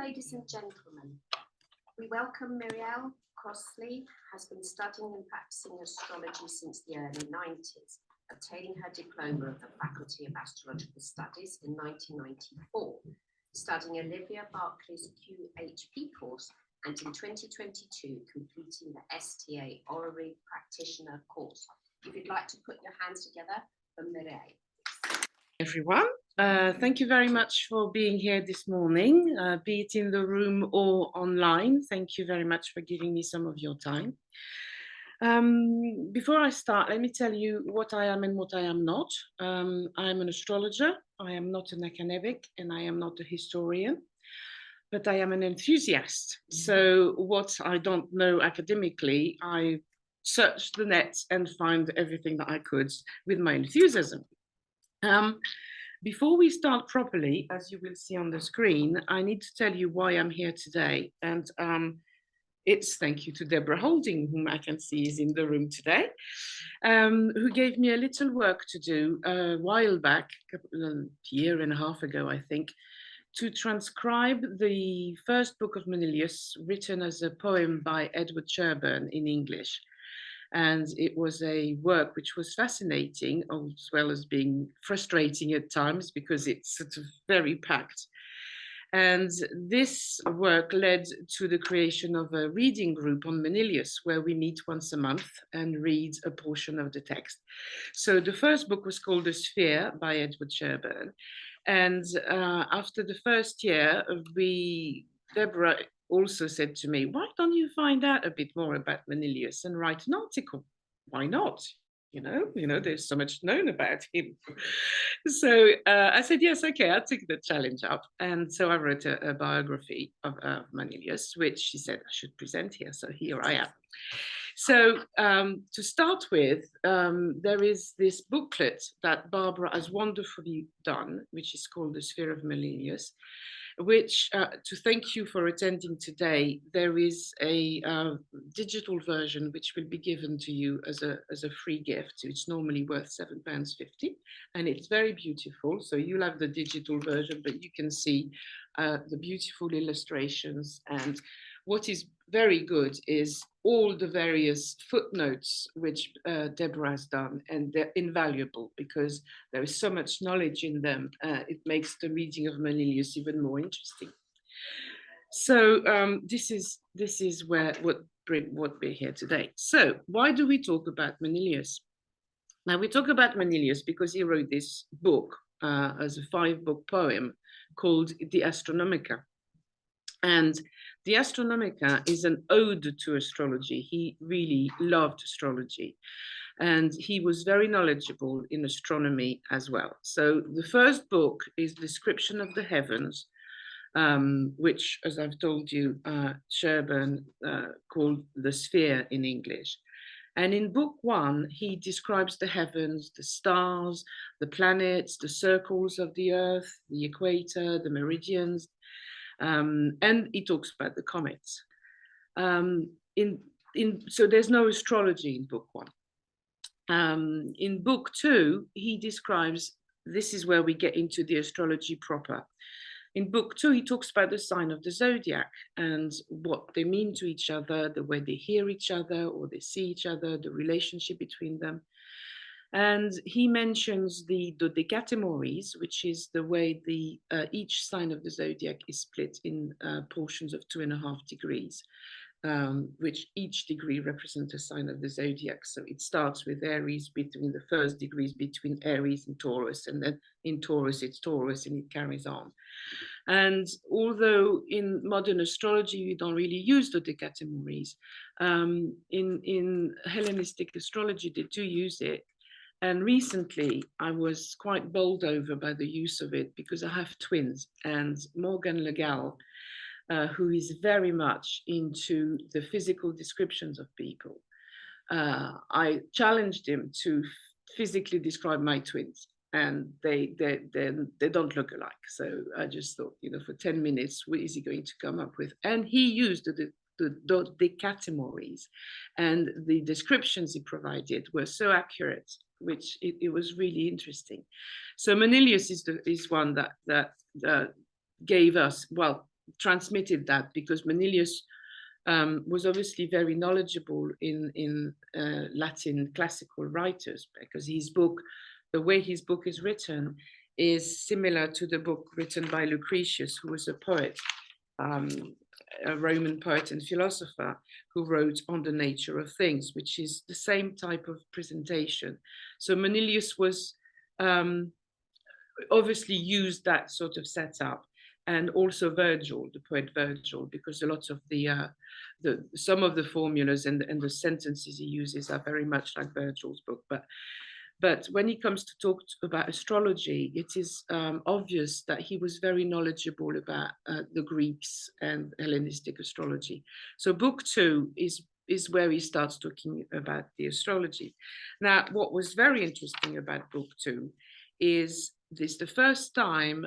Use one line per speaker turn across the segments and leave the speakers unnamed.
ladies and gentlemen. We welcome Mireille Crossley, has been studying and practicing astrology since the early 90s, obtaining her diploma of the Faculty of Astrological Studies in 1994, studying Olivia Barclay's QHP course, and in 2022 completing the STA Orrery Practitioner course. If you'd like to put your hands together for Mireille.
Everyone, thank you very much for being here this morning, be it in the room or online. Thank you very much for giving me some of your time. Before I start, let me tell you what I am and what I am not. I am an astrologer, I am not an academic, and I am not a historian, but I am an enthusiast. So what I don't know academically, I searched the net and find everything that I could with my enthusiasm. Before we start properly, as you will see on the screen, I need to tell you why I'm here today. And it's thank you to Deborah Holding, whom I can see is in the room today, who gave me a little work to do a while back, a year and a half ago, I think, to transcribe the first book of Manilius, written as a poem by Edward Sherburn in English. And it was a work which was fascinating, as well as being frustrating at times, because it's sort of very packed. And this work led to the creation of a reading group on Manilius, where we meet once a month and read a portion of the text. So the first book was called The Sphere by Edward Sherburn. And after the first year, Deborah also said to me, why don't you find out a bit more about Manilius and write an article? Why not? You know, there's so much known about him. So I said, yes, okay, I'll take the challenge up. And so I wrote a biography of Manilius, which she said I should present here. So here I am. So to start with, there is this booklet that Barbara has wonderfully done, which is called The Sphere of Manilius, which, to thank you for attending today, there is a digital version which will be given to you as a free gift. It's normally worth £7.50, and it's very beautiful. So you'll have the digital version, but you can see the beautiful illustrations. And what is very good is all the various footnotes which Deborah has done, and they're invaluable because there is so much knowledge in them. It makes the reading of Manilius even more interesting. So this is what we're here today. So why do we talk about Manilius? Now we talk about Manilius because he wrote this book as a 5-book poem called the Astronomica. And the Astronomica is an ode to astrology. He really loved astrology, and he was very knowledgeable in astronomy as well. So the first book is Description of the Heavens, which, as I've told you, Sherburn called The Sphere in English. And in book 1, he describes the heavens, the stars, the planets, the circles of the Earth, the equator, the meridians, and he talks about the comets. So there's no astrology in book 1. In book 2, he describes, this is where we get into the astrology proper. In book 2, he talks about the sign of the zodiac and what they mean to each other, the way they hear each other or they see each other, the relationship between them. And he mentions the dodecatemories, which is the way each sign of the zodiac is split in portions of 2.5 degrees, which each degree represents a sign of the zodiac. So it starts with Aries, between the first degrees between Aries and Taurus, and then in Taurus it's Taurus, and it carries on. And although in modern astrology we don't really use dodecatemories, in Hellenistic astrology they do use it. And recently, I was quite bowled over by the use of it because I have twins, and Morgan Le Gall, who is very much into the physical descriptions of people. I challenged him to physically describe my twins, and they don't look alike. So I just thought, for 10 minutes, what is he going to come up with? And he used the dodecatemories, and the descriptions he provided were so accurate, which it was really interesting. So Manilius is one that gave us, well, transmitted that, because Manilius was obviously very knowledgeable in Latin classical writers, because his book, the way his book is written, is similar to the book written by Lucretius, who was a poet, a Roman poet and philosopher, who wrote On the Nature of Things, which is the same type of presentation. So Manilius was obviously used that sort of setup, and also Virgil, the poet Virgil, because a lot of some of the formulas and the sentences he uses are very much like Virgil's book. But when he comes to talk about astrology, it is obvious that he was very knowledgeable about the Greeks and Hellenistic astrology. So book 2 is where he starts talking about the astrology. Now, what was very interesting about book 2 is this the first time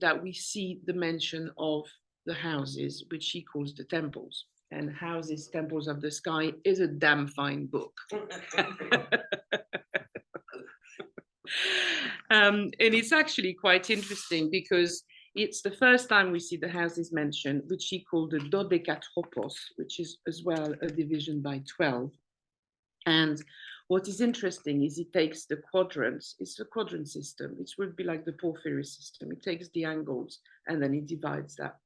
that we see the mention of the houses, which he calls the temples. And Houses, Temples of the Sky is a damn fine book. And it's actually quite interesting, because it's the first time we see the houses mentioned, which he called the dodecatropos, which is as well a division by 12. And what is interesting is he takes the quadrants. It's a quadrant system. It would be like the porphyry system. He takes the angles and then he divides that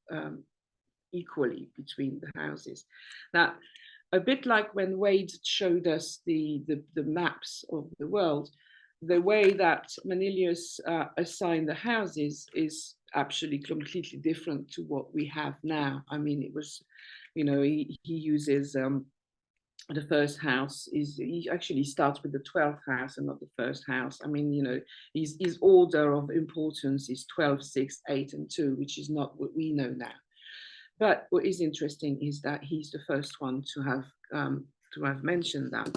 equally between the houses. Now, a bit like when Wade showed us the maps of the world, the way that Manilius assigned the houses is actually completely different to what we have now. I mean, it was, he uses the first house he actually starts with the 12th house and not the first house. I mean, his order of importance is 12, 6, 8, and 2, which is not what we know now. But what is interesting is that he's the first one to have mentioned that.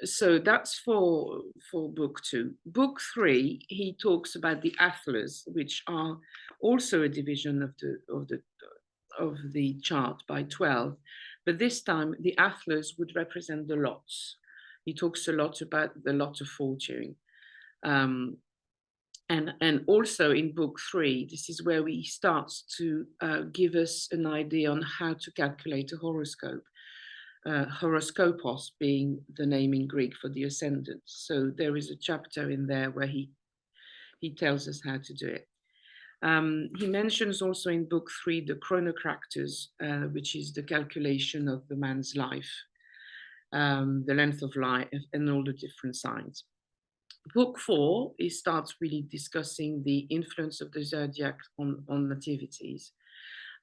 So that's for book 2. Book 3, he talks about the atlas, which are also a division of the chart by 12. But this time, the atlas would represent the lots. He talks a lot about the lot of fortune. And also in book 3, this is where he starts to give us an idea on how to calculate a horoscope. Horoscopos being the name in Greek for the ascendant. So there is a chapter in there where he tells us how to do it. He mentions also in book 3 the chronocractors, which is the calculation of the man's life, the length of life, and all the different signs. Book 4, he starts really discussing the influence of the zodiac on nativities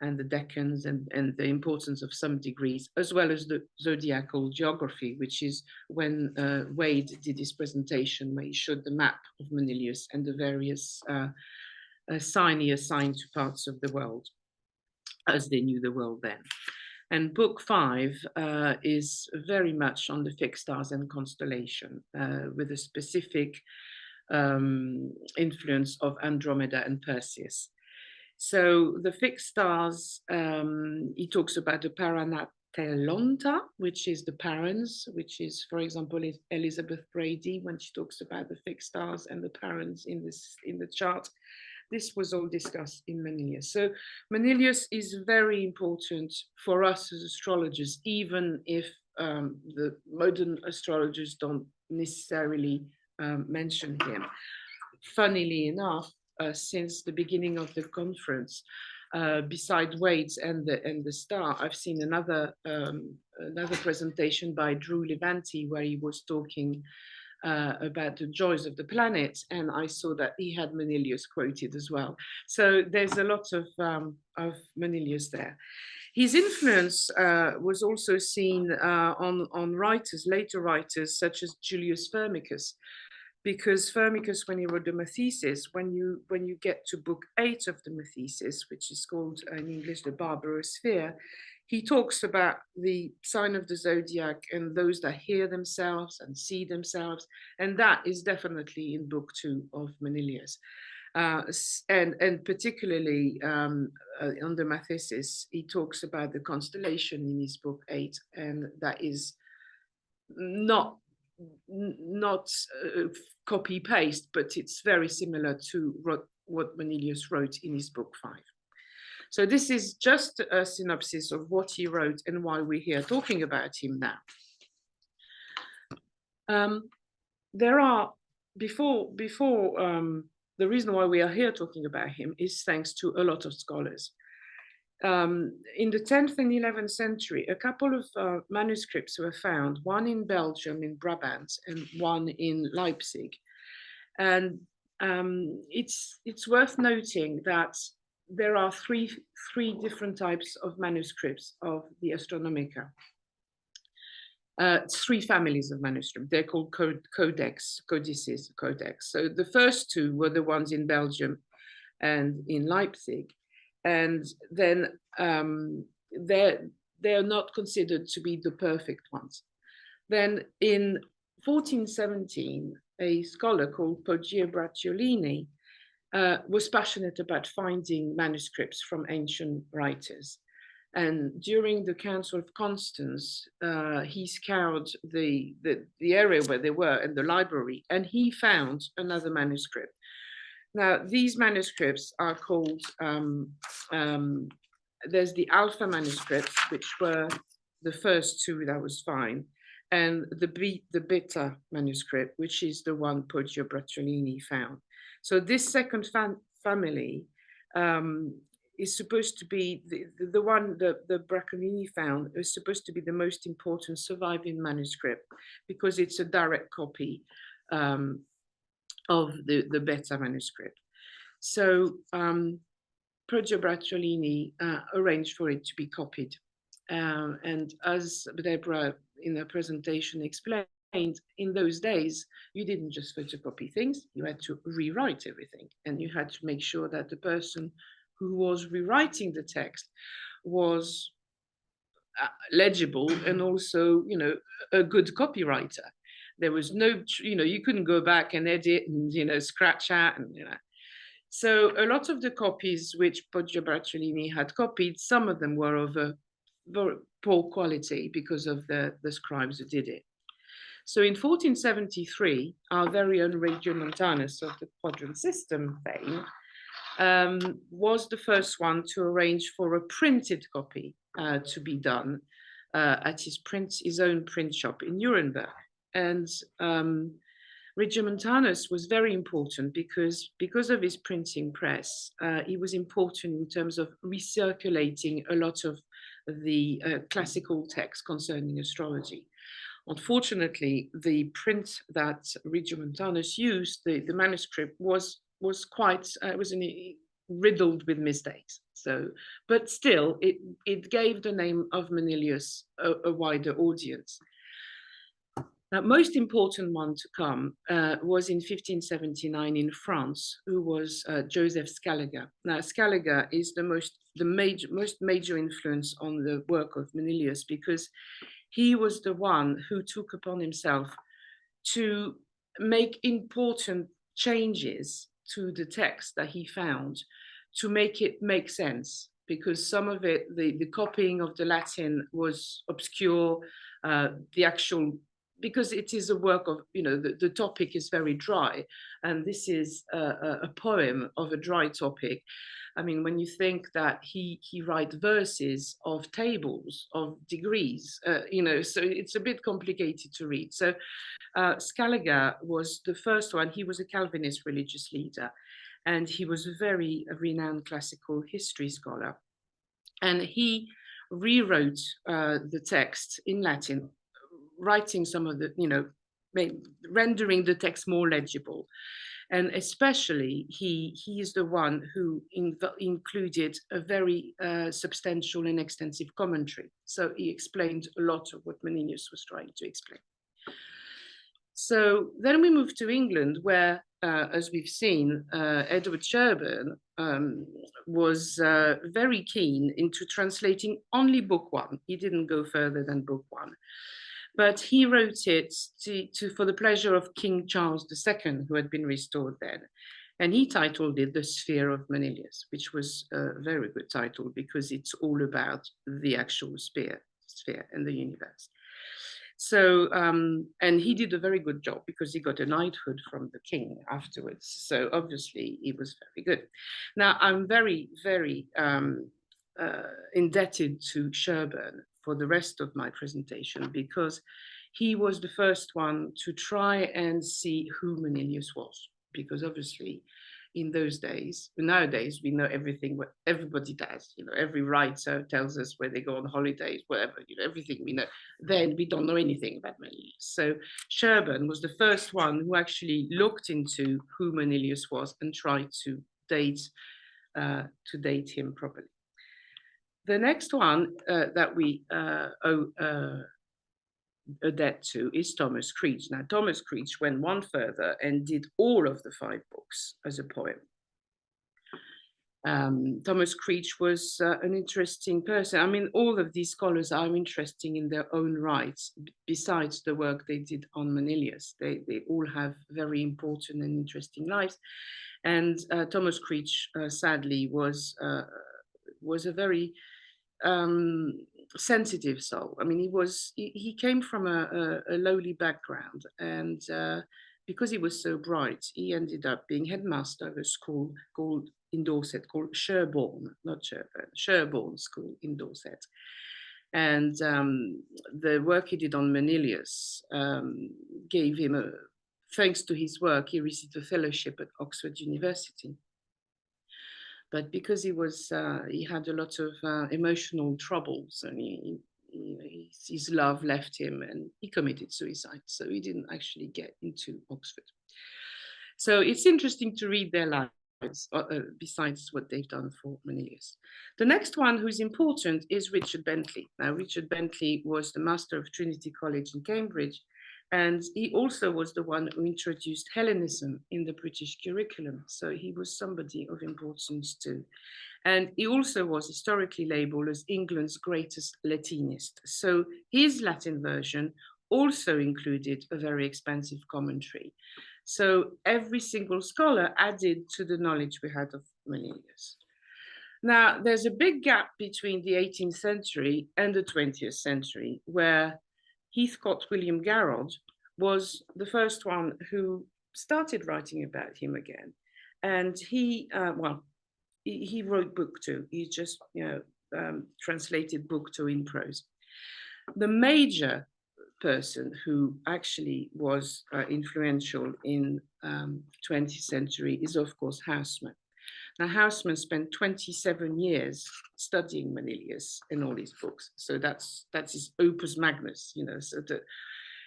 and the decans and the importance of some degrees, as well as the zodiacal geography, which is when Wade did his presentation, where he showed the map of Manilius and the various sign he assigned to parts of the world, as they knew the world then. And book 5 is very much on the fixed stars and constellation, with a specific influence of Andromeda and Perseus. So the fixed stars, he talks about the Paranatelonta, which is the parents, which is, for example, Elizabeth Brady, when she talks about the fixed stars and the parents in the chart. This was all discussed in Manilius. So Manilius is very important for us as astrologers, even if the modern astrologers don't necessarily mention him. Funnily enough, since the beginning of the conference, beside Wade's and the Star, I've seen another presentation by Drew Levanti where he was talking about the joys of the planet, and I saw that he had Manilius quoted as well. So there's a lot of Manilius there. His influence was also seen on writers, later writers, such as Julius Firmicus, because Firmicus, when he wrote the Mathesis, when you get to book 8 of the Mathesis, which is called in English the Barbarosphere, he talks about the sign of the zodiac and those that hear themselves and see themselves, and that is definitely in book 2 of Manilius. And particularly on the Mathesis, he talks about the constellation in his book 8, and that is not copy paste, but it's very similar to what Manilius wrote in his book 5. So this is just a synopsis of what he wrote and why we're here talking about him now. There are, the reason why we are here talking about him is thanks to a lot of scholars. In the 10th and 11th century, a couple of manuscripts were found, one in Belgium, in Brabant, and one in Leipzig. And it's worth noting that there are three different types of manuscripts of the Astronomica. 3 families of manuscripts. They're called codices. So the first 2 were the ones in Belgium and in Leipzig. And then they're not considered to be the perfect ones. Then in 1417, a scholar called Poggio Bracciolini was passionate about finding manuscripts from ancient writers. And during the Council of Constance, he scoured the area where they were in the library, and he found another manuscript. Now, these manuscripts are called, there's the Alpha manuscripts, which were the first 2 that was found, and the Beta manuscript, which is the one Poggio Bracciolini found. So this second family is supposed to be the one that the Bracciolini found is supposed to be the most important surviving manuscript, because it's a direct copy of the Beta manuscript. So Poggio Bracciolini arranged for it to be copied. And as Deborah in her presentation explained, in those days, you didn't just photocopy things, you had to rewrite everything. And you had to make sure that the person who was rewriting the text was legible and also, you know, a good copywriter. There was no, you know, you couldn't go back and edit and, you know, scratch out and, you know. So a lot of the copies which Poggio Bracciolini had copied, some of them were of a very poor quality because of the scribes who did it. So in 1473, our very own Regiomontanus of the quadrant system fame was the first one to arrange for a printed copy to be done at his own print shop in Nuremberg. And Regiomontanus was very important because of his printing press. He was important in terms of recirculating a lot of the classical texts concerning astrology. Unfortunately, the print that Regiomontanus used, the manuscript, was quite riddled with mistakes. So, but still, it gave the name of Manilius a wider audience. Now, most important one to come was in 1579 in France, who was Joseph Scaliger. Now, Scaliger is the most major influence on the work of Manilius, because he was the one who took upon himself to make important changes to the text that he found to make it make sense, because some of it, the copying of the Latin was obscure, because it is a work of, you know, the topic is very dry, and this is a poem of a dry topic. I mean, when you think that he writes verses of tables of degrees, you know, so it's a bit complicated to read. So Scaliger was the first one. He was a Calvinist religious leader, and he was a very renowned classical history scholar. And he rewrote the text in Latin, writing some of the, you know, rendering the text more legible. And especially, he is the one who included a very substantial and extensive commentary. So he explained a lot of what Manilius was trying to explain. So then we moved to England, where, as we've seen, Edward Sherburn was very keen into translating only book 1. He didn't go further than book 1. But he wrote it for the pleasure of King Charles II, who had been restored then. And he titled it The Sphere of Manilius, which was a very good title because it's all about the actual sphere and the universe. So, and he did a very good job because he got a knighthood from the king afterwards. So obviously he was very good. Now, I'm very, very indebted to Sherburne for the rest of my presentation because he was the first one to try and see who Manilius was, because obviously in those days, nowadays we know everything what everybody does, every writer tells us where they go on holidays, whatever, everything we know. Then we don't know anything about Manilius. So Sherburne was the first one who actually looked into who Manilius was and tried to date him properly. The next one that we owe a debt to is Thomas Creech. Now, Thomas Creech went one further and did all of the 5 books as a poem. Thomas Creech was an interesting person. I mean, all of these scholars are interesting in their own rights, besides the work they did on Manilius. They all have very important and interesting lives. And Thomas Creech, sadly, was a very sensitive soul. I mean, he came from a lowly background, and because he was so bright, he ended up being headmaster of a school in Dorset called Sherborne, not Sherburne, Sherborne School in Dorset. And the work he did on Manilius gave him thanks to his work, he received a fellowship at Oxford University. But because he had a lot of emotional troubles, and his love left him, and he committed suicide. So he didn't actually get into Oxford. So it's interesting to read their lives, besides what they've done for Manilius. The next one who's important is Richard Bentley. Now, Richard Bentley was the master of Trinity College in Cambridge, and he also was the one who introduced Hellenism in the British curriculum. So he was somebody of importance too. And he also was historically labeled as England's greatest Latinist. So his Latin version also included a very expansive commentary. So every single scholar added to the knowledge we had of Manilius. Now, there's a big gap between the 18th century and the 20th century, where Heathcote William Garrod was the first one who started writing about him again. And he wrote book 2. He just, translated book 2 in prose. The major person who actually was influential in 20th century is, of course, Houseman. Now, Houseman spent 27 years studying Manilius in all his books. So that's his opus magnus, So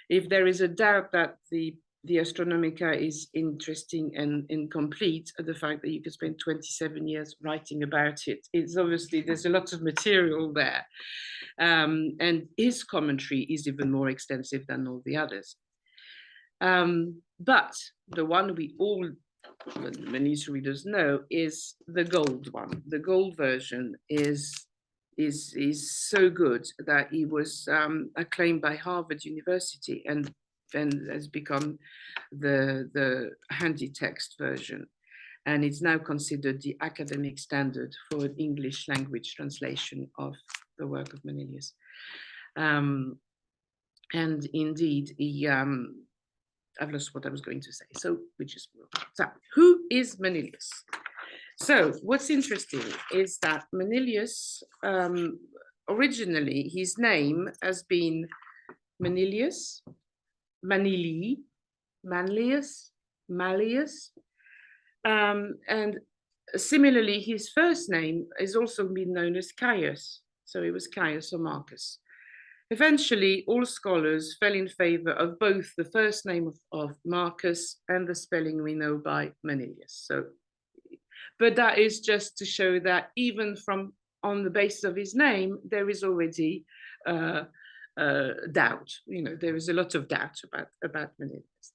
if there is a doubt that the Astronomica is interesting and incomplete, the fact that you could spend 27 years writing about it, it's obviously, there's a lot of material there. And his commentary is even more extensive than all the others. But the one we all, many readers know, is the gold one. The gold version is so good that he was acclaimed by Harvard University and then has become the handy text version. And it's now considered the academic standard for an English language translation of the work of Manilius. And indeed, I've lost what I was going to say, so we just will. So, who is Manilius? So, what's interesting is that Manilius, originally, his name has been Manilius, Manili, Manlius, Malleus, and similarly, his first name has also been known as Caius, so it was Caius or Marcus. Eventually, all scholars fell in favor of both the first name of Marcus and the spelling we know by Manilius. So, but that is just to show that even on the basis of his name, there is already doubt. There is a lot of doubt about Manilius.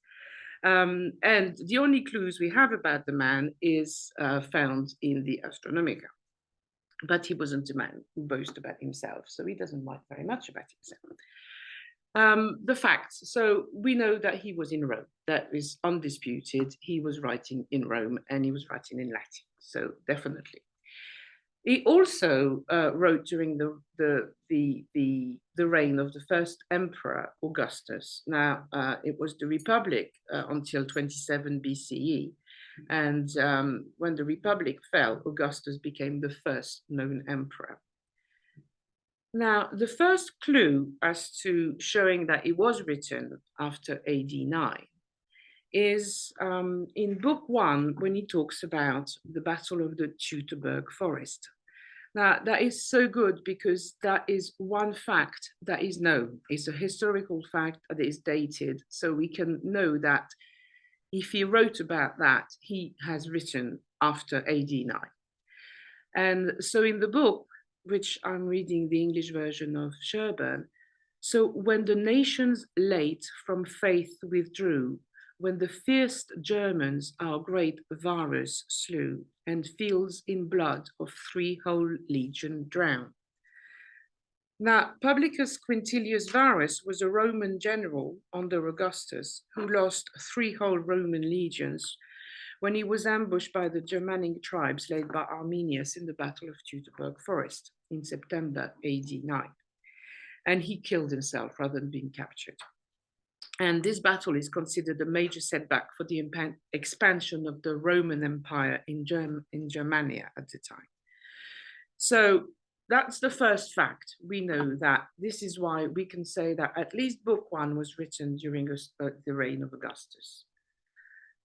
And the only clues we have about the man is found in the Astronomica. But he wasn't a man who boasted about himself, so he doesn't write very much about himself. The facts. So we know that he was in Rome. That is undisputed. He was writing in Rome and he was writing in Latin. So definitely. He also wrote during the reign of the first emperor, Augustus. Now, it was the Republic until 27 BCE. And when the Republic fell, Augustus became the first known emperor. Now, the first clue as to showing that it was written after AD 9 is in book 1, when he talks about the Battle of the Teutoburg Forest. Now, that is so good because that is one fact that is known. It's a historical fact that is dated, so we can know that if he wrote about that, he has written after AD 9. And so in the book, which I'm reading the English version of Sherburne, so when the nations late from faith withdrew, when the fierce Germans our great Varus slew, and fields in blood of 3 whole legion drowned. Now, Publius Quintilius Varus was a Roman general under Augustus who lost 3 whole Roman legions when he was ambushed by the Germanic tribes led by Arminius in the Battle of Teutoburg Forest in September AD 9. And he killed himself rather than being captured. And this battle is considered a major setback for the expansion of the Roman Empire in Germania at the time. So that's the first fact. We know that. This is why we can say that at least book 1 was written during the reign of Augustus.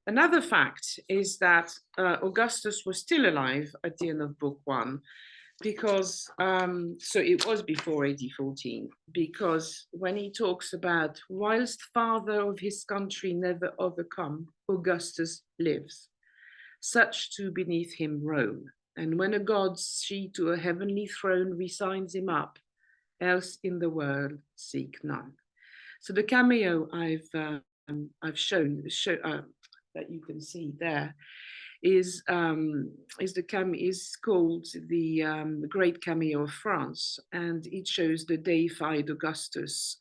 Another fact is that Augustus was still alive at the end of book 1 because, so it was before AD 14, because when he talks about, whilst father of his country never overcome, Augustus lives, such too beneath him Rome. And when a god she to a heavenly throne resigns him up, else in the world seek none. So the cameo I've shown that you can see there is called the Great Cameo of France, and it shows the deified Augustus,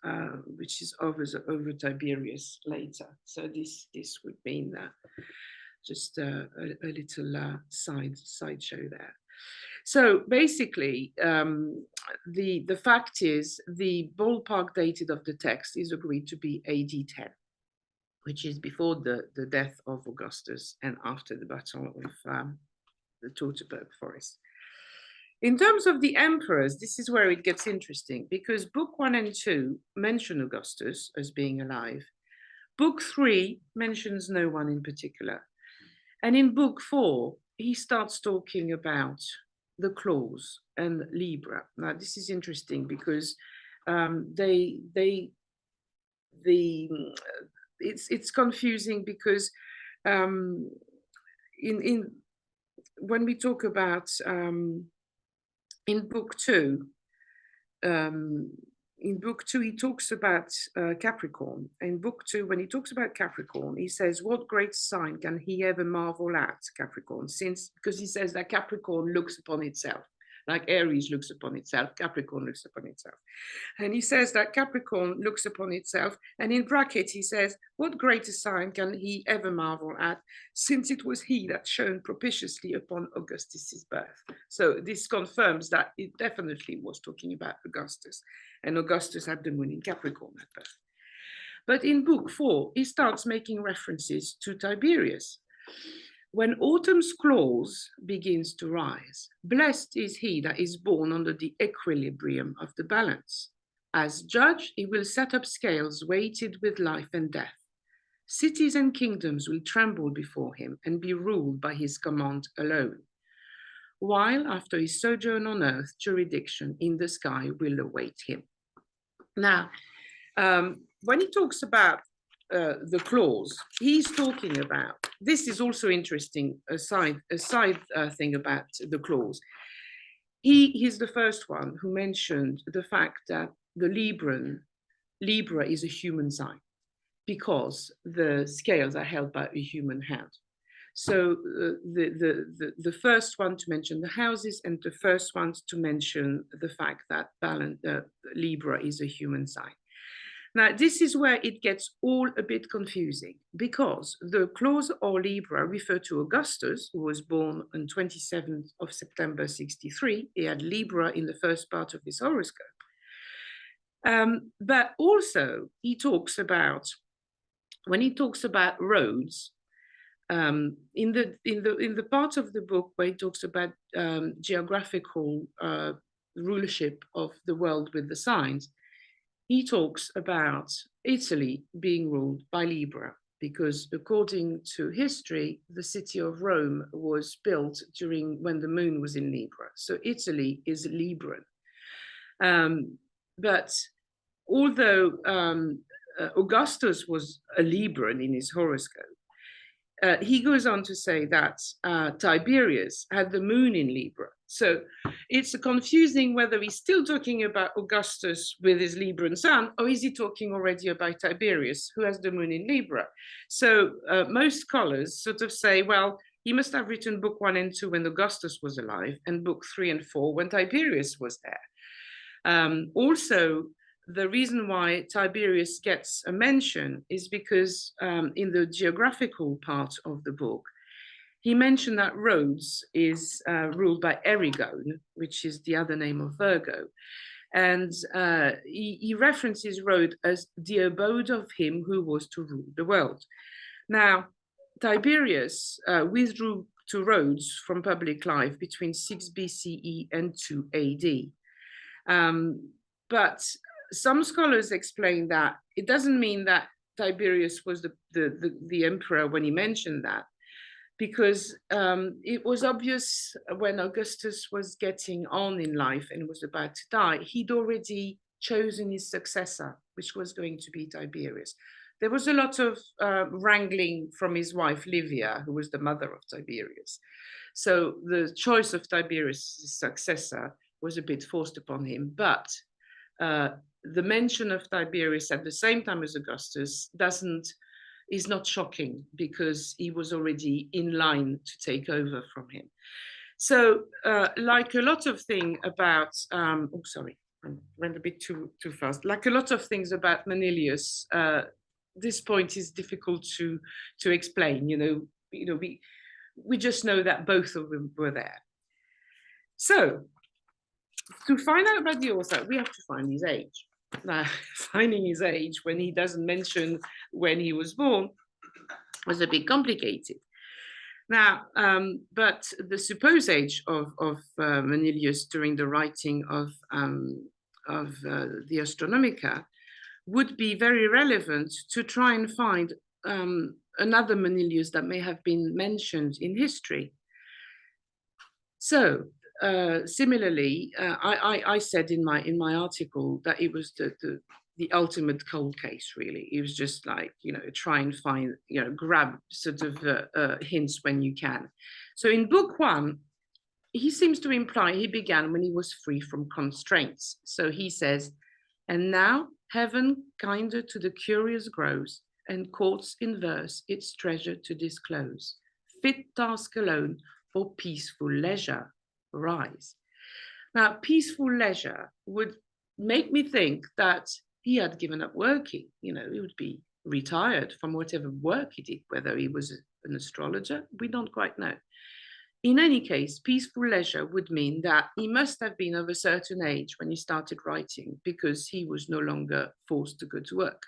which is over Tiberius later. So this would mean just a little sideshow there. So basically, the fact is the ballpark dated of the text is agreed to be AD 10. Which is before the death of Augustus and after the Battle of the Teutoburg Forest. In terms of the emperors, this is where it gets interesting because book 1 and 2 mention Augustus as being alive. Book 3 mentions no one in particular. And in book 4, he starts talking about the clause and Libra. Now, this is interesting because it's confusing because when we talk about in book 2 he talks about Capricorn. In book 2, when he talks about Capricorn, he says, what great sign can he ever marvel at, Capricorn, because he says that Capricorn looks upon itself. Like Aries looks upon itself, Capricorn looks upon itself. And he says that Capricorn looks upon itself, and in brackets he says, what greater sign can he ever marvel at, since it was he that shone propitiously upon Augustus's birth. So this confirms that it definitely was talking about Augustus, and Augustus had the moon in Capricorn at birth. But in book 4, he starts making references to Tiberius. When autumn's clause begins to rise, blessed is he that is born under the equilibrium of the balance. As judge, he will set up scales weighted with life and death. Cities and kingdoms will tremble before him and be ruled by his command alone. While after his sojourn on earth, jurisdiction in the sky will await him. Now, when he talks about the clause, he's talking about, this is also interesting, a side thing about the clause. He's the first one who mentioned the fact that the Libra is a human sign because the scales are held by a human hand. So the first one to mention the houses and the first one to mention the fact that Libra is a human sign. Now, this is where it gets all a bit confusing, because the clause or Libra refer to Augustus, who was born on 27th of September 63. He had Libra in the first part of his horoscope. But also he talks about, when he talks about roads, in the part of the book where he talks about geographical rulership of the world with the signs, he talks about Italy being ruled by Libra, because according to history, the city of Rome was built during when the moon was in Libra. So Italy is Libran. But although Augustus was a Libran in his horoscope, he goes on to say that Tiberius had the moon in Libra. So it's confusing whether he's still talking about Augustus with his Libran sun, or is he talking already about Tiberius, who has the moon in Libra? So most scholars sort of say, well, he must have written book 1 and 2 when Augustus was alive, and book 3 and 4 when Tiberius was there. Also, the reason why Tiberius gets a mention is because in the geographical part of the book, he mentioned that Rhodes is ruled by Erigone, which is the other name of Virgo. And he references Rhodes as the abode of him who was to rule the world. Now, Tiberius withdrew to Rhodes from public life between 6 BCE and 2 AD. But some scholars explain that it doesn't mean that Tiberius was the emperor when he mentioned that, because it was obvious when Augustus was getting on in life and was about to die, he'd already chosen his successor, which was going to be Tiberius. There was a lot of wrangling from his wife, Livia, who was the mother of Tiberius. So the choice of Tiberius' successor was a bit forced upon him, but the mention of Tiberius at the same time as Augustus is not shocking, because he was already in line to take over from him. So like a lot of things about, I went a bit too fast. Like a lot of things about Manilius, this point is difficult to explain. We just know that both of them were there. So to find out about the author, we have to find his age. Now, finding his age when he doesn't mention when he was born was a bit complicated. Now, but the supposed age of Manilius during the writing of the Astronomica would be very relevant to try and find another Manilius that may have been mentioned in history. So similarly, I said in my article that it was the ultimate cold case, really. It was just like, try and find, grab sort of hints when you can. So in book 1, he seems to imply he began when he was free from constraints. So he says, and now heaven kinder to the curious grows, and courts in verse its treasure to disclose. Fit task alone or peaceful leisure rise. Now, peaceful leisure would make me think that he had given up working. He would be retired from whatever work he did, whether he was an astrologer, we don't quite know. In any case, peaceful leisure would mean that he must have been of a certain age when he started writing, because he was no longer forced to go to work.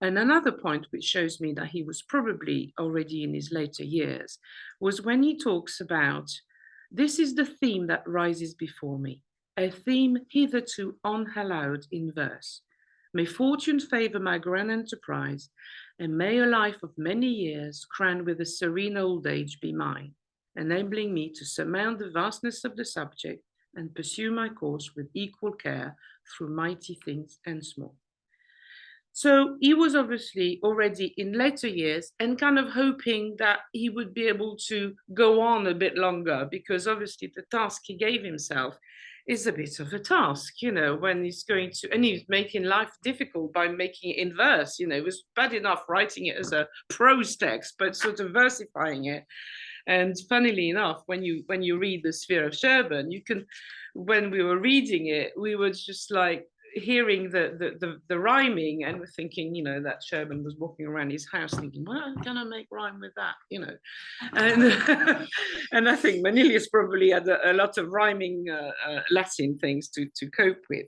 And another point which shows me that he was probably already in his later years was when he talks about, this is the theme that rises before me, a theme hitherto unhallowed in verse. May fortune favor my grand enterprise, and may a life of many years, crowned with a serene old age, be mine, enabling me to surmount the vastness of the subject and pursue my course with equal care through mighty things and small. So he was obviously already in later years and kind of hoping that he would be able to go on a bit longer, because obviously the task he gave himself is a bit of a task, when he's going to, and he's making life difficult by making it in verse. It was bad enough writing it as a prose text, but sort of versifying it. And funnily enough, when you read The Sphere of Sherborne, when we were reading it, we were just like, hearing the rhyming, and we're thinking, you know, that Sherman was walking around his house thinking, well, can I make rhyme with that, you know? And, and I think Manilius probably had a lot of rhyming Latin things to cope with.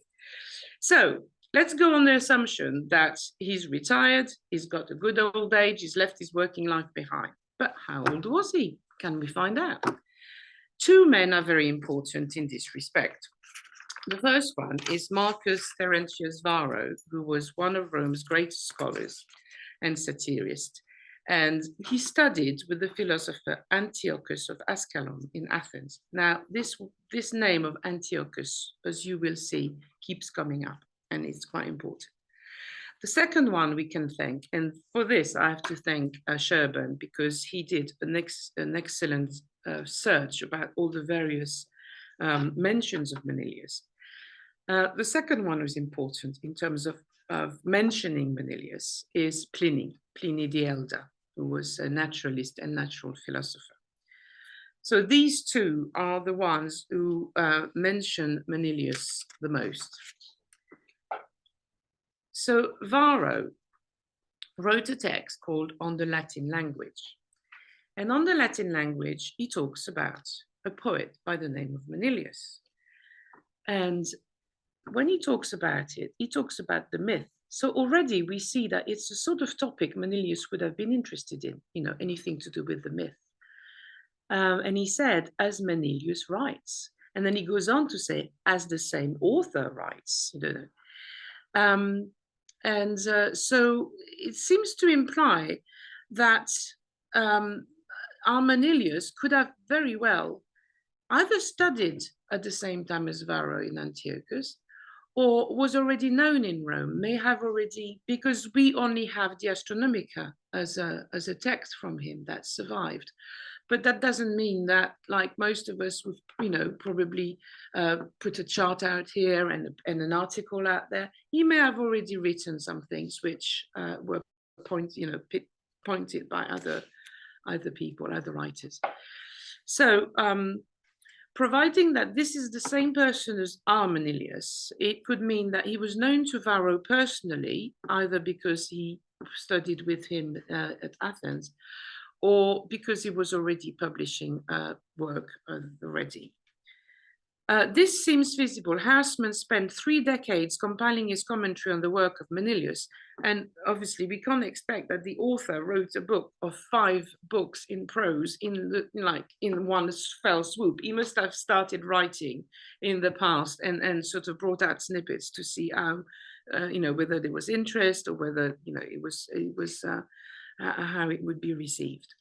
So let's go on the assumption that he's retired, he's got a good old age, he's left his working life behind. But how old was he? Can we find out? Two men are very important in this respect. The first one is Marcus Terentius Varro, who was one of Rome's greatest scholars and satirists. And he studied with the philosopher Antiochus of Ascalon in Athens. Now, this name of Antiochus, as you will see, keeps coming up, and it's quite important. The second one we can thank, and for this I have to thank Sherburn, because he did an excellent search about all the various mentions of Manilius. The second one was important in terms of mentioning Manilius is Pliny the Elder, who was a naturalist and natural philosopher. So these two are the ones who mention Manilius the most. So Varro wrote a text called On the Latin Language. And on the Latin language, he talks about a poet by the name of Manilius. And when he talks about it, he talks about the myth. So already we see that it's a sort of topic Manilius would have been interested in, you know, anything to do with the myth. And he said, as Manilius writes. And then he goes on to say, as the same author writes, you know. So it seems to imply that our Manilius could have very well either studied at the same time as Varro in Antiochus, or was already known in Rome, may have already, because we only have the Astronomica as a text from him that survived. But that doesn't mean that, like most of us would, you know, probably put a chart out here and an article out there. He may have already written some things which were pointed by other people, other writers. So providing that this is the same person as our Manilius, it could mean that he was known to Varro personally, either because he studied with him at Athens, or because he was already publishing work already. This seems feasible. Houseman spent 3 decades compiling his commentary on the work of Manilius, and obviously we can't expect that the author wrote a book of 5 books in prose in one fell swoop. He must have started writing in the past and sort of brought out snippets to see how, whether there was interest or whether it was how it would be received.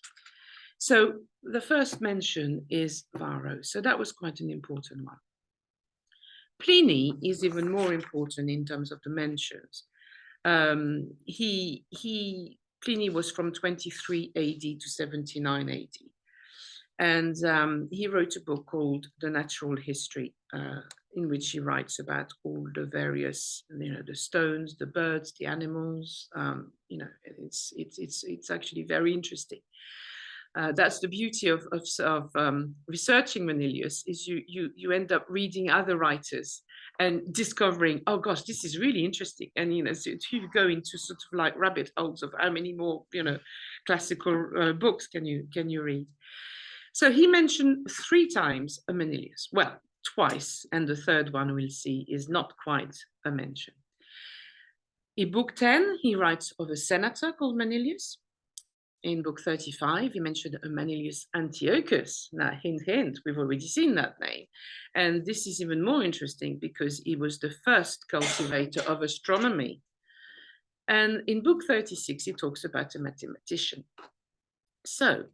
So the first mention is Varro. So that was quite an important one. Pliny is even more important in terms of the mentions. Pliny was from 23 AD to 79 AD. And he wrote a book called The Natural History, in which he writes about all the various, the stones, the birds, the animals. It's actually very interesting. That's the beauty of researching Manilius, is you end up reading other writers and discovering, oh gosh, this is really interesting. And so you go into sort of like rabbit holes of how many more classical books can you read. So he mentioned 3 times a Manilius. Well, twice, and the third one we'll see is not quite a mention. In book 10, he writes of a senator called Manilius. In book 35, he mentioned a Manilius Antiochus. Now, hint, hint, we've already seen that name. And this is even more interesting because he was the first cultivator of astronomy. And in book 36, he talks about a mathematician. So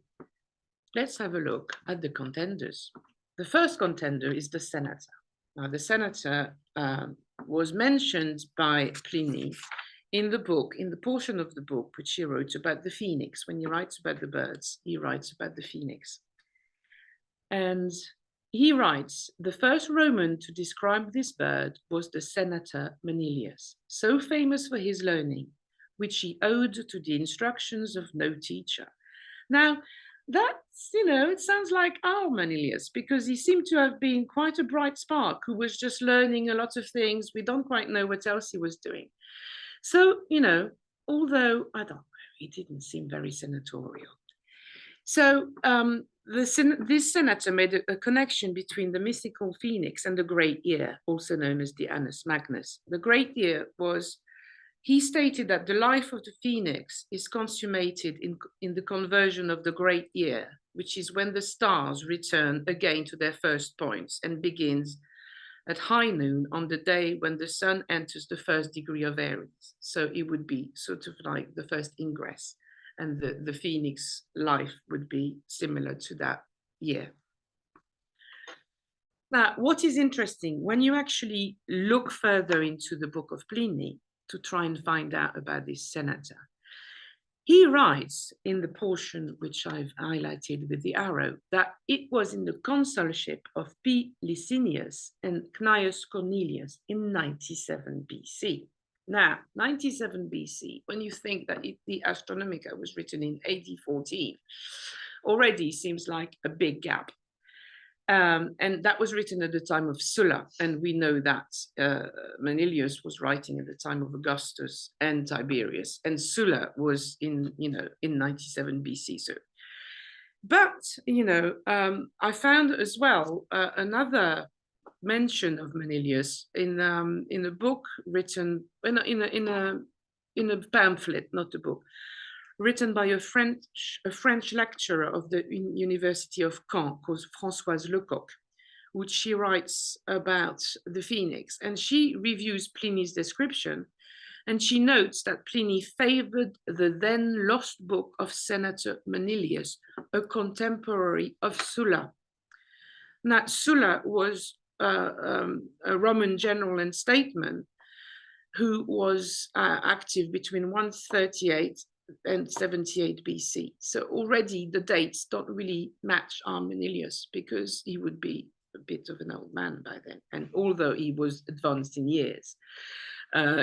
let's have a look at the contenders. The first contender is the senator. Now, the senator was mentioned by Pliny in the book, in the portion of the book which he wrote about the phoenix. When he writes about the birds, he writes about the phoenix. And he writes, the first Roman to describe this bird was the senator Manilius, so famous for his learning, which he owed to the instructions of no teacher. Now, That's, it sounds like our Manilius, because he seemed to have been quite a bright spark who was just learning a lot of things. We don't quite know what else he was doing. So, although I don't know, he didn't seem very senatorial. So this senator made a connection between the mythical phoenix and the great year, also known as the Annus Magnus. The great year was, he stated that the life of the phoenix is consummated in the conversion of the great year, which is when the stars return again to their first points and begins at high noon on the day when the sun enters the first degree of Aries. So it would be sort of like the first ingress, and the phoenix life would be similar to that year. Now, what is interesting, when you actually look further into the book of Pliny to try and find out about this senator, he writes in the portion which I've highlighted with the arrow that it was in the consulship of P. Licinius and Cneius Cornelius in 97 BC. Now, 97 BC, when you think that the Astronomica was written in AD 14, already seems like a big gap. And that was written at the time of Sulla, and we know that Manilius was writing at the time of Augustus and Tiberius, and Sulla was in 97 BC. So, but I found as well another mention of Manilius in a book written in a pamphlet, not a book, written by a French lecturer of the University of Caen called Françoise Lecoq, which she writes about the phoenix. And she reviews Pliny's description, and she notes that Pliny favored the then lost book of Senator Manilius, a contemporary of Sulla. Now, Sulla was a Roman general and statesman who was active between 138 and 78 BC. So already the dates don't really match our Manilius, because he would be a bit of an old man by then. And although he was advanced in years,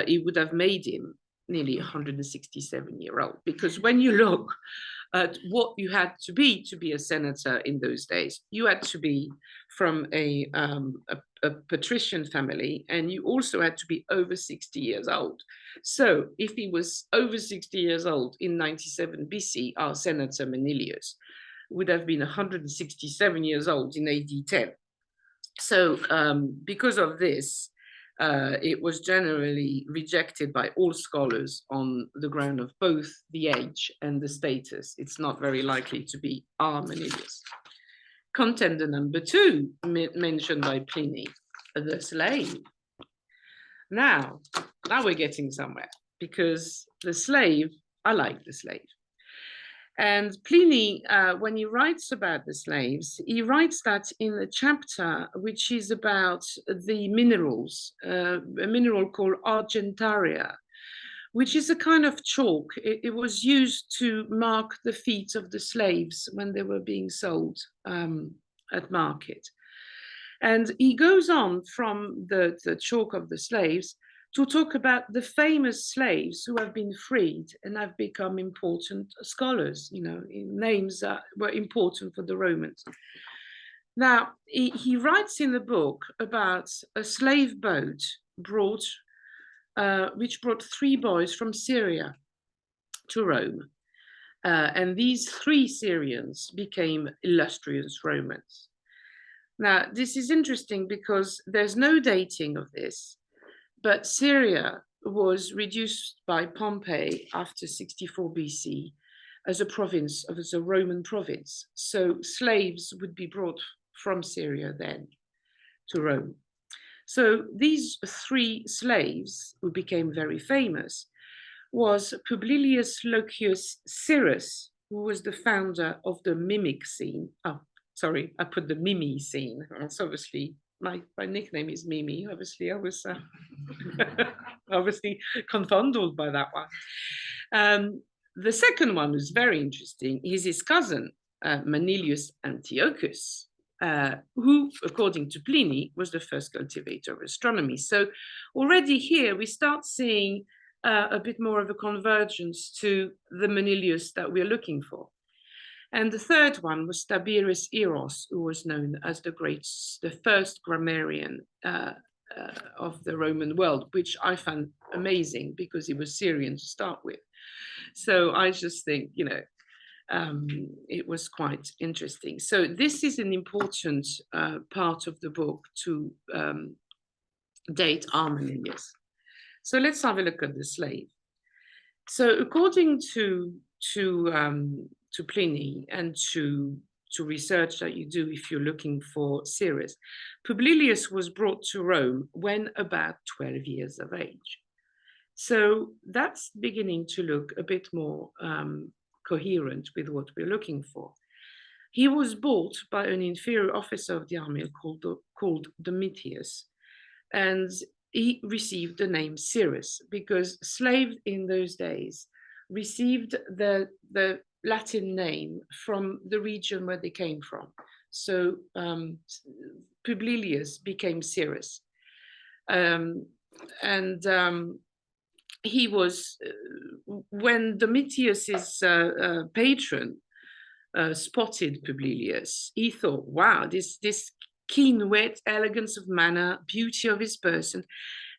he would have made him nearly 167-year-old. Because when you look at what you had to be a senator in those days, you had to be from a patrician family, and you also had to be over 60 years old. So if he was over 60 years old in 97 BC, our senator Manilius would have been 167 years old in AD 10. So because of this, it was generally rejected by all scholars on the ground of both the age and the status. It's not very likely to be our Manilius. Contender number 2, mentioned by Pliny, the slave. Now we're getting somewhere, because the slave, I like the slave. And Pliny, when he writes about the slaves, he writes that in a chapter which is about the minerals, a mineral called argentaria, which is a kind of chalk. It was used to mark the feet of the slaves when they were being sold at market. And he goes on from the chalk of the slaves to talk about the famous slaves who have been freed and have become important scholars, names that were important for the Romans. Now, he writes in the book about a slave boat which brought 3 boys from Syria to Rome. And these 3 Syrians became illustrious Romans. Now, this is interesting because there's no dating of this, but Syria was reduced by Pompey after 64 BC as a Roman province. So slaves would be brought from Syria then to Rome. So these 3 slaves who became very famous was Publilius Locius Syrus, who was the founder of the mimic scene. Oh, sorry, I put the Mimi scene. It's obviously my nickname is Mimi. Obviously, I was obviously confounded by that one. The second one was very interesting. He's his cousin, Manilius Antiochus, who, according to Pliny, was the first cultivator of astronomy. So already here we start seeing a bit more of a convergence to the Manilius that we're looking for. And the third one was Tiberius Eros, who was known as the first grammarian of the Roman world, which I found amazing because he was Syrian to start with. So I just think, it was quite interesting. So this is an important part of the book to date Manilius. So let's have a look at the slave. So according to Pliny and to research that you do if you're looking for Ceres, Publilius was brought to Rome when about 12 years of age. So that's beginning to look a bit more coherent with what we're looking for. He was bought by an inferior officer of the army called Domitius, and he received the name Cyrus because slaves in those days received the Latin name from the region where they came from. So Publilius became Cyrus. He was, when Domitius's patron spotted Publilius, he thought, wow, this keen wit, elegance of manner, beauty of his person.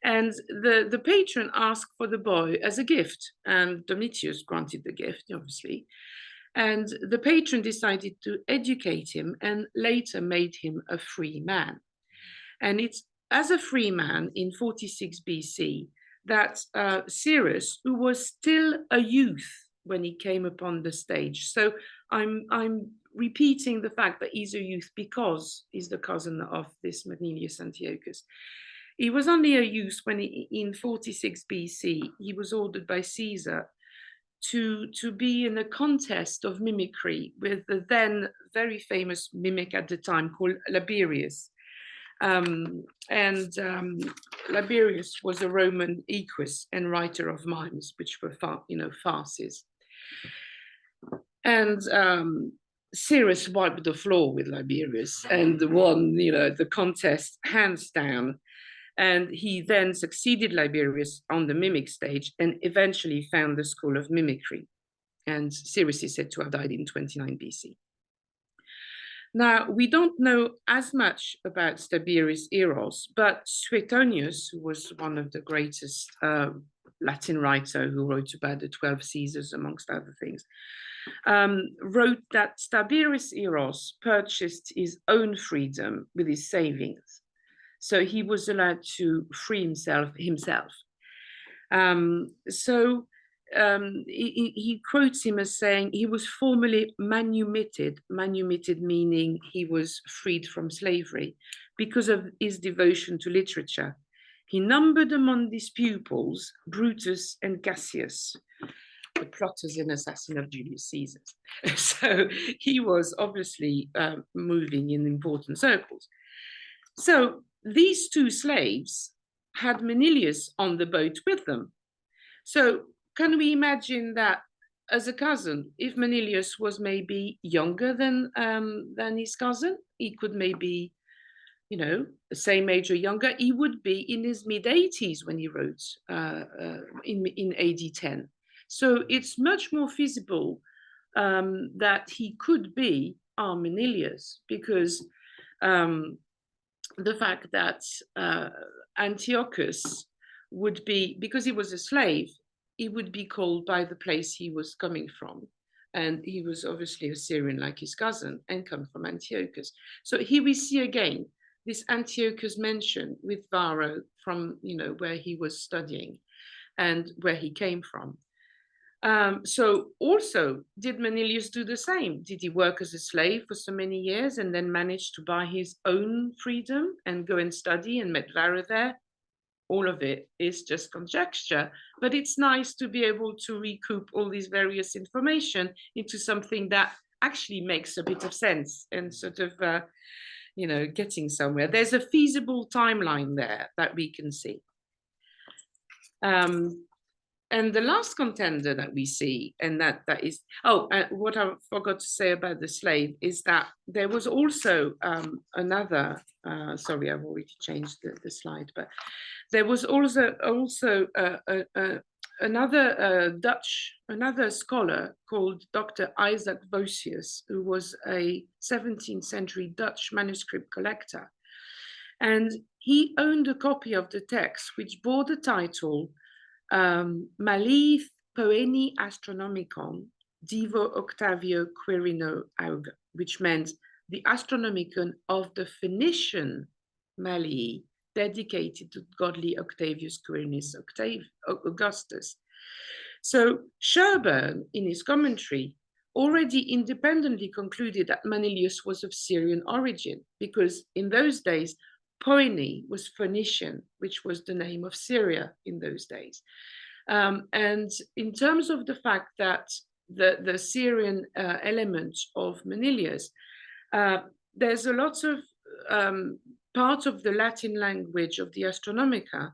And the patron asked for the boy as a gift, and Domitius granted the gift, obviously. And the patron decided to educate him and later made him a free man. And it's as a free man in 46 BC that Cyrus, who was still a youth when he came upon the stage. So I'm repeating the fact that he's a youth because he's the cousin of this Manilius Antiochus. He was only a youth when in 46 BC, he was ordered by Caesar to be in a contest of mimicry with the then very famous mimic at the time called Laberius. Laberius was a Roman equus and writer of mimes, which were farces. And Cyrus wiped the floor with Laberius and won, the contest hands down. And he then succeeded Laberius on the mimic stage and eventually found the school of mimicry. And Cyrus is said to have died in 29 BC. Now, we don't know as much about Tiberius Eros, but Suetonius, who was one of the greatest Latin writer who wrote about the 12 Caesars, amongst other things, wrote that Tiberius Eros purchased his own freedom with his savings. So he was allowed to free himself. He quotes him as saying he was formerly manumitted meaning he was freed from slavery because of his devotion to literature. He numbered among his pupils Brutus and Cassius, the plotters and assassin of Julius Caesar. So he was obviously moving in important circles. So these two slaves had Manilius on the boat with them. So can we imagine that as a cousin, if Manilius was maybe younger than his cousin, he could maybe, the same age or younger, he would be in his mid-80s when he wrote in AD 10. So it's much more feasible that he could be our Manilius, because the fact that Antiochus would be, because he was a slave, he would be called by the place he was coming from. And he was obviously a Syrian like his cousin and come from Antiochus. So here we see again this Antiochus mentioned with Varro from, where he was studying and where he came from. So also, did Manilius do the same? Did he work as a slave for so many years and then manage to buy his own freedom and go and study and met Varro there? All of it is just conjecture, but it's nice to be able to recoup all these various information into something that actually makes a bit of sense and sort of, getting somewhere. There's a feasible timeline there that we can see. And the last contender that we see, and that is, what I forgot to say about the slave is that there was also another, sorry, I've already changed the slide, but there was also another scholar called Dr. Isaac Vossius, who was a 17th century Dutch manuscript collector. And he owned a copy of the text, which bore the title Malii Poeni Astronomicon Divo Octavio Quirino Auga, which meant the Astronomicon of the Phoenician Malii, dedicated to godly Octavius Quirinus Augustus. So Sherburne, in his commentary, already independently concluded that Manilius was of Syrian origin, because in those days, Poeni was Phoenician, which was the name of Syria in those days. And in terms of the fact that the Syrian element of Manilius, there's a lot of part of the Latin language of the Astronomica,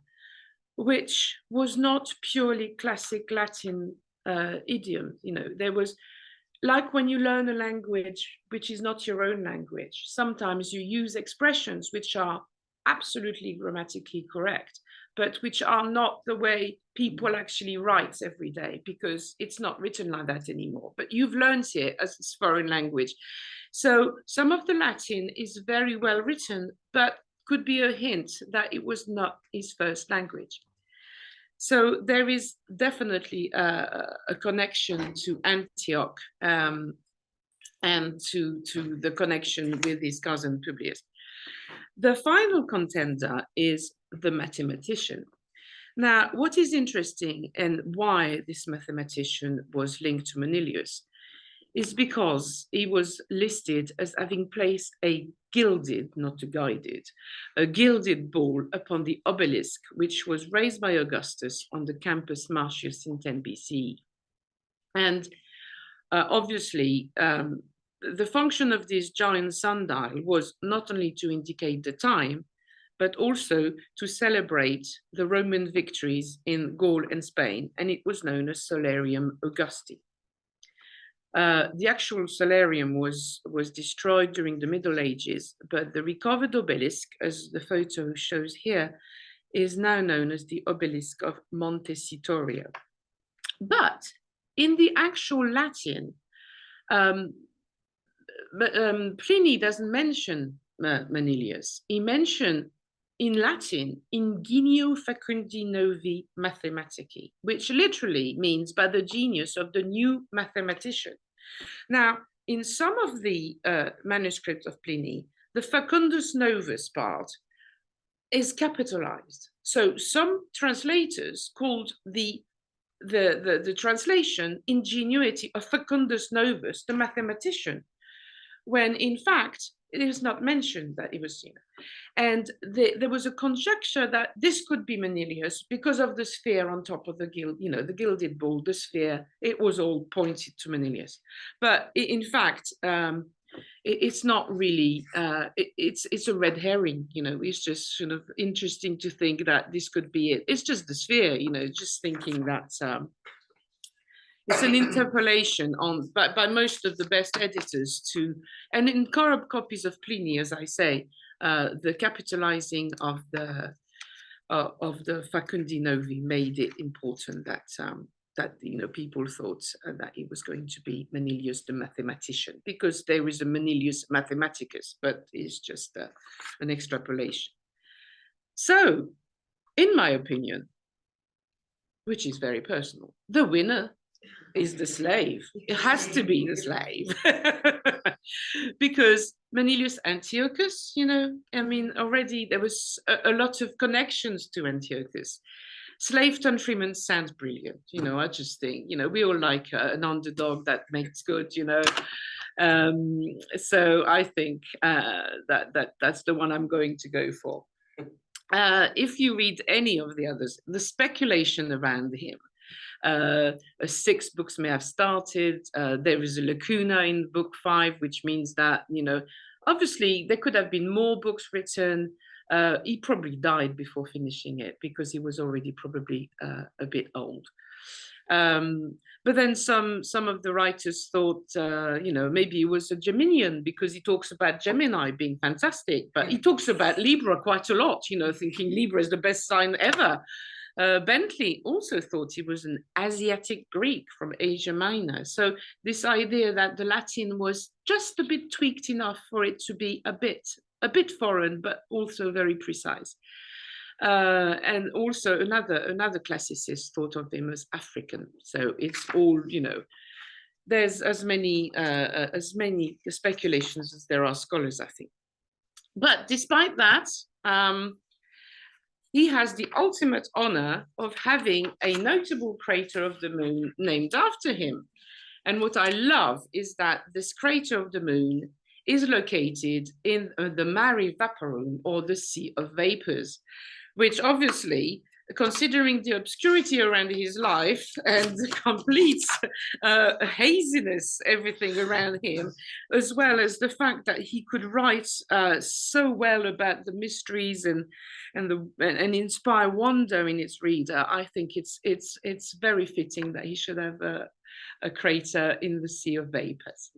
which was not purely classic Latin idiom. You know, there was, like when you learn a language which is not your own language, sometimes you use expressions which are absolutely grammatically correct, but which are not the way people actually write every day, because it's not written like that anymore. But you've learned it as a foreign language. So some of the Latin is very well written, but could be a hint that it was not his first language. So there is definitely a connection to Antioch and to the connection with his cousin Publius. The final contender is the mathematician. Now, what is interesting and why this mathematician was linked to Manilius is because he was listed as having placed a gilded, not a guided, a gilded ball upon the obelisk, which was raised by Augustus on the Campus Martius in 10 BCE. And obviously, the function of this giant sundial was not only to indicate the time, but also to celebrate the Roman victories in Gaul and Spain, and it was known as Solarium Augusti. The actual solarium was destroyed during the Middle Ages, but the recovered obelisk, as the photo shows here, is now known as the obelisk of Montecitorio. But in the actual Latin, Pliny doesn't mention Manilius. He mentioned in Latin, ingenio facundi novi mathematici, which literally means by the genius of the new mathematician. Now, in some of the manuscripts of Pliny, the facundus novus part is capitalized. So some translators called the translation ingenuity of facundus novus, the mathematician, when in fact it is not mentioned that it was, and there was a conjecture that this could be Manilius because of the sphere on top of the the gilded ball, the sphere, it was all pointed to Manilius. But in fact, it's not really, it's a red herring, it's just sort of interesting to think that this could be it. It's just the sphere, just thinking that it's an interpolation by most of the best editors and in corrupt copies of Pliny, as I say, the capitalizing of the Facundi Novi made it important that people thought that it was going to be Manilius the mathematician, because there is a Manilius Mathematicus, but it's just an extrapolation. So, in my opinion, which is very personal, the winner is the slave. It has to be the slave. Because Manilius Antiochus, already there was a lot of connections to Antiochus. Slave countrymen sounds brilliant. I just think, we all like an underdog that makes good, so I think that's the one I'm going to go for. If you read any of the others, the speculation around him, 6 books may have started. There is a lacuna in book 5, which means that, obviously there could have been more books written. He probably died before finishing it because he was already probably a bit old. But then some of the writers thought, maybe he was a Geminian because he talks about Gemini being fantastic, but he talks about Libra quite a lot, thinking Libra is the best sign ever. Bentley also thought he was an Asiatic Greek from Asia Minor. So this idea that the Latin was just a bit tweaked enough for it to be a bit foreign, but also very precise. And also another classicist thought of him as African. So it's all, you know, there's as many speculations as there are scholars, I think. But despite that, he has the ultimate honor of having a notable crater of the moon named after him. And what I love is that this crater of the moon is located in the Mare Vaporum, or the Sea of Vapors, which obviously, considering the obscurity around his life and the complete haziness, everything around him, as well as the fact that he could write so well about the mysteries and inspire wonder in its reader, I think it's very fitting that he should have a crater in the Sea of Vapors.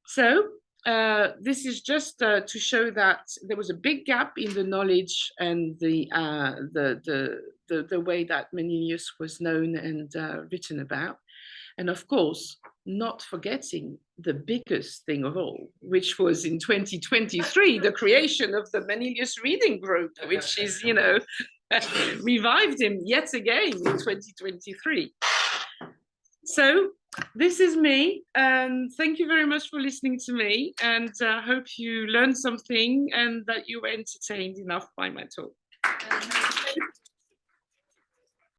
So this is just to show that there was a big gap in the knowledge and the way that Manilius was known and written about. And of course, not forgetting the biggest thing of all, which was in 2023, the creation of the Manilius Reading Group, which is, you know, revived him yet again in 2023. So this is me, and thank you very much for listening to me, and hope you learned something and that you were entertained enough by my talk.